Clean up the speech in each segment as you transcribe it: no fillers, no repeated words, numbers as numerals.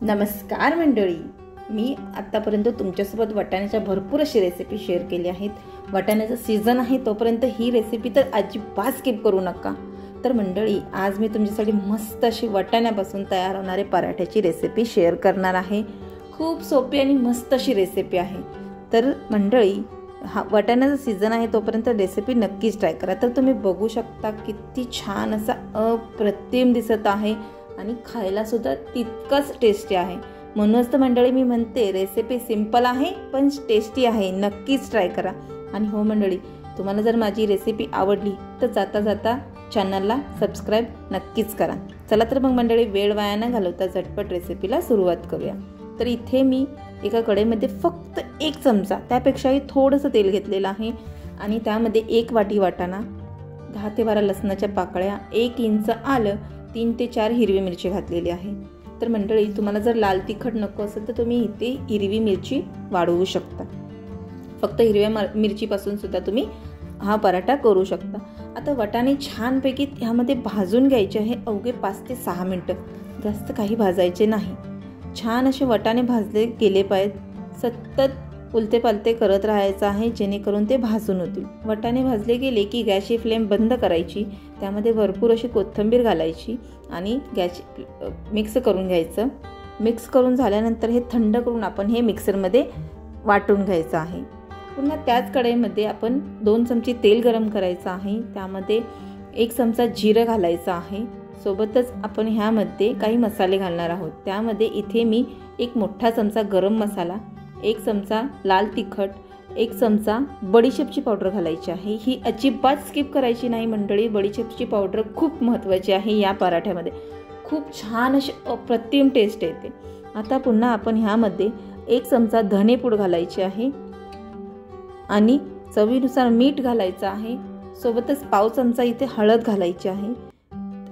नमस्कार मंडळी, मी आत्तापर्यंत तुमच्यासोबत वाटाण्याच्या भरपूर अशी रेसिपी शेअर केली आहेत. वाटाण्याचा सीझन आहे तोपर्यंत ही रेसिपी तर अजिबात स्किप करू नका. तर मंडळी, आज मी तुमच्यासाठी मस्त अशी वाटाण्यापासून तयार होणारे पराठ्याची रेसिपी शेअर करणार आहे. खूप सोपी आणि मस्त अशी रेसिपी आहे. तर मंडळी, वाटाण्याचा सीझन आहे तोपर्यंत रेसिपी नक्कीच ट्राय करा. तर तुम्ही बघू शकता किती छान असा अप्रतिम दिसत आहे आणि खायला सुद्धा तितकंच टेस्टी आहे. म्हणूनच तर मंडळी मी म्हणते रेसिपी सिंपल आहे पण टेस्टी आहे. नक्कीच ट्राय करा. आणि हो मंडळी, तुम्हाला जर माझी रेसिपी आवडली तर जाता जाता चॅनलला सबस्क्राईब नक्कीच करा. चला तर मग मंडळी, वेळ वाया न घालवता झटपट रेसिपीला सुरुवात करूया. तर इथे मी एका कढईमध्ये फक्त 1 चमचा, त्यापेक्षाही थोडंसं तेल घेतलेलं आहे आणि त्यामध्ये 1 वाटी वाटाणा, 10 ते 12 लसणाच्या पाकळ्या, 1 इंच आलं, 3 ते 4 हिरवी मिरची घातलेली आहे. तर मंडळी, तुम्हाला जर लाल तिखट नको असेल तर तुम्ही इथे हिरवी मिरची वाढवू शकता. फक्त हिरव्या मिरचीपासून सुद्धा तुम्ही हा पराठा करू शकता. आता वाटाणे छानपैकी ह्यामध्ये भाजून घ्यायचे आहे. अवघे 5 ते 6 मिनटं, जास्त काही भाजायचे नाही. छान असे वाटाणे भाजले गेले पाहिजेत. सतत उलटे पालटे करत राहायचं आहे जेणेकरून ते भाजून होतील. वाटाणे भाजले गेले की गॅसची फ्लेम बंद करायची, त्यामध्ये भरपूर अशी कोथिंबीर घालायची आणि गॅस मिक्स करून घ्यायचं. मिक्स करून झाल्यानंतर हे थंड करून आपण हे मिक्सरमध्ये वाटून घ्यायचं आहे. पुन्हा त्याच कढईमध्ये आपण 2 चमचे तेल गरम करायचं आहे. त्यामध्ये 1 चमचा जिरं घालायचं आहे. सोबतच आपण ह्यामध्ये काही मसाले घालणार आहोत. त्यामध्ये इथे मी 1 मोठा चमचा गरम मसाला, 1 चमचा लाल तिखट, 1 चमचा बडीशेपची पावडर घालायची आहे. ही अजिबात स्किप करायची नाही मंडळी. बडीशेपची पावडर खूप महत्त्वाची आहे या पराठ्यामध्ये. खूप छान अशी अप्रतिम टेस्ट येते. आता पुन्हा आपण ह्यामध्ये 1 चमचा धनेपूड घालायची आहे आणि चवीनुसार मीठ घालायचं आहे. सोबतच पाव चमचा इथे हळद घालायची आहे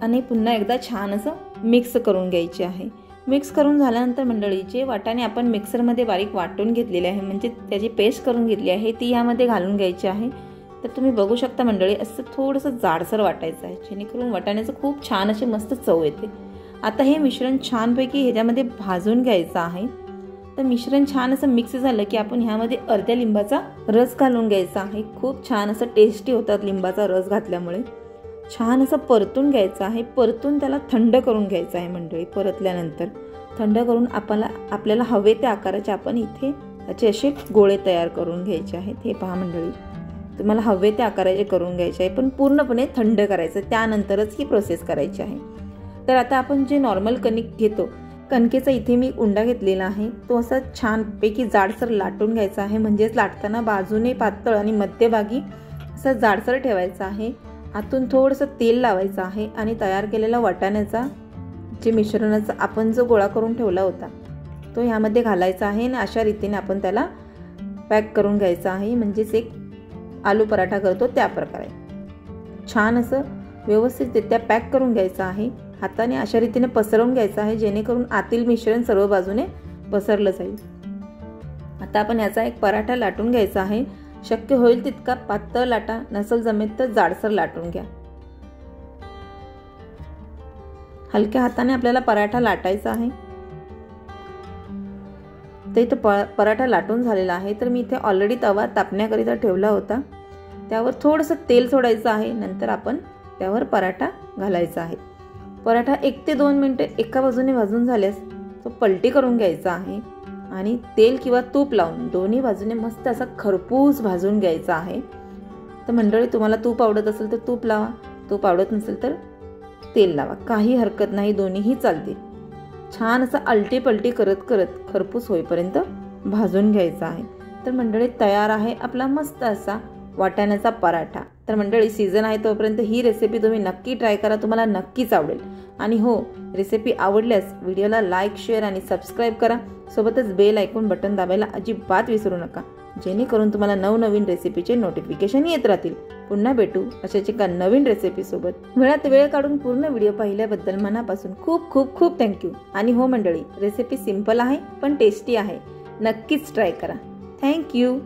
आणि पुन्हा एकदा छान असं मिक्स करून घ्यायचे आहे. मिक्स करून झाल्यानंतर मंडळी, जे वाटाणे आपण मिक्सरमध्ये बारीक वाटून घेतलेले आहे, म्हणजे त्याची पेस्ट करून घेतली आहे, ती यामध्ये घालून घ्यायची आहे. तर तुम्ही बघू शकता मंडळी, असं थोडंसं जाडसर वाटायचं आहे जेणेकरून वाटाण्याचं खूप छान अशी मस्त चव येते. आता हे मिश्रण छानपैकी ह्याच्यामध्ये भाजून घ्यायचं आहे. तर मिश्रण छान असं मिक्स झालं की आपण ह्यामध्ये अर्ध्या लिंबाचा रस घालून घ्यायचा आहे. खूप छान असं टेस्टी होतात लिंबाचा रस घातल्यामुळे. छान असं परतून घ्यायचं आहे. परतून त्याला थंड करून घ्यायचं आहे मंडळी. परतल्यानंतर थंड करून आपल्याला हवे त्या आकाराचे आपण इथे त्याचे असे गोळे तयार करून घ्यायचे आहेत. हे पहा मंडळी, तुम्हाला हवे त्या आकाराचे करून घ्यायचे आहे, पण पूर्णपणे थंड करायचं, त्यानंतरच ही प्रोसेस करायची आहे. तर आता आपण जे नॉर्मल कणिक घेतो, कणकेचा इथे मी उंडा घेतलेला आहे. तो असा छानपैकी जाडसर लाटून घ्यायचा आहे. म्हणजेच लाटताना बाजूने पातळ आणि मध्यभागी असा जाडसर ठेवायचा आहे. आतून थोडंसं तेल लावायचं आहे आणि तयार केलेला वाटाण्याचा जे मिश्रणाचा आपण जो गोळा करून ठेवला होता तो ह्यामध्ये घालायचा आहे आणि अशा रीतीने आपण त्याला पॅक करून घ्यायचं आहे. म्हणजेच एक आलू पराठा करतो त्या प्रकारे छान असं व्यवस्थितरित्या पॅक करून घ्यायचं आहे. हाताने अशा रीतीने पसरवून घ्यायचं आहे जेणेकरून आतील मिश्रण सर्व बाजूने पसरलं जाईल. आता आपण याचा एक पराठा लाटून घ्यायचा आहे. शक्य होईल तितका पातळ लाटा, नसेल जमेत तर जाडसर लाटून घ्या. हलक्या हाताने आपल्याला पराठा लाटायचा आहे. तर इथं पराठा लाटून झालेला आहे. तर मी इथे ऑलरेडी तवा तापण्याकरिता ठेवला होता. त्यावर थोडंसं तेल सोडायचं आहे. नंतर आपण त्यावर पराठा घालायचा आहे. पराठा 1 ते 2 मिनिटे एका बाजूने भाजून झाल्यास तो पलटी करून घ्यायचा आहे आणि तेल किंवा तूप लावून दोन्ही बाजूने मस्त असा खरपूस भाजून घ्यायचा आहे. तर मंडळी, तुम्हाला तूप आवडत असेल तर तूप लावा, तूप आवडत नसेल तर तेल लावा, काही हरकत नाही, दोन्हीही चालते. छान असं आलटी पलटी करत करत खरपूस होईपर्यंत भाजून घ्यायचा आहे. तर मंडळी, तयार आहे आपला मस्त असा वाटाण्याचा पराठा. तर मंडळी, सीझन आहे तोपर्यंत ही रेसिपी तुम्ही नक्की ट्राय करा, तुम्हाला नक्कीच आवडेल. आणि हो, रेसिपी आवडल्यास व्हिडिओला लाईक, शेअर आणि सबस्क्राईब करा. सोबतच बेल आयकॉन बटन दाबायला अजिबात विसरू नका, जेणेकरून तुम्हाला नवनवीन रेसिपीचे नोटिफिकेशन येत राहतील. पुन्हा भेटू अशाच एका नवीन रेसिपीसोबत. वेळात वेळ काढून पूर्ण व्हिडिओ पाहिल्याबद्दल मनापासून खूप खूप खूप थँक्यू. आणि हो मंडळी, रेसिपी सिंपल आहे पण टेस्टी आहे. नक्कीच ट्राय करा. थँक्यू.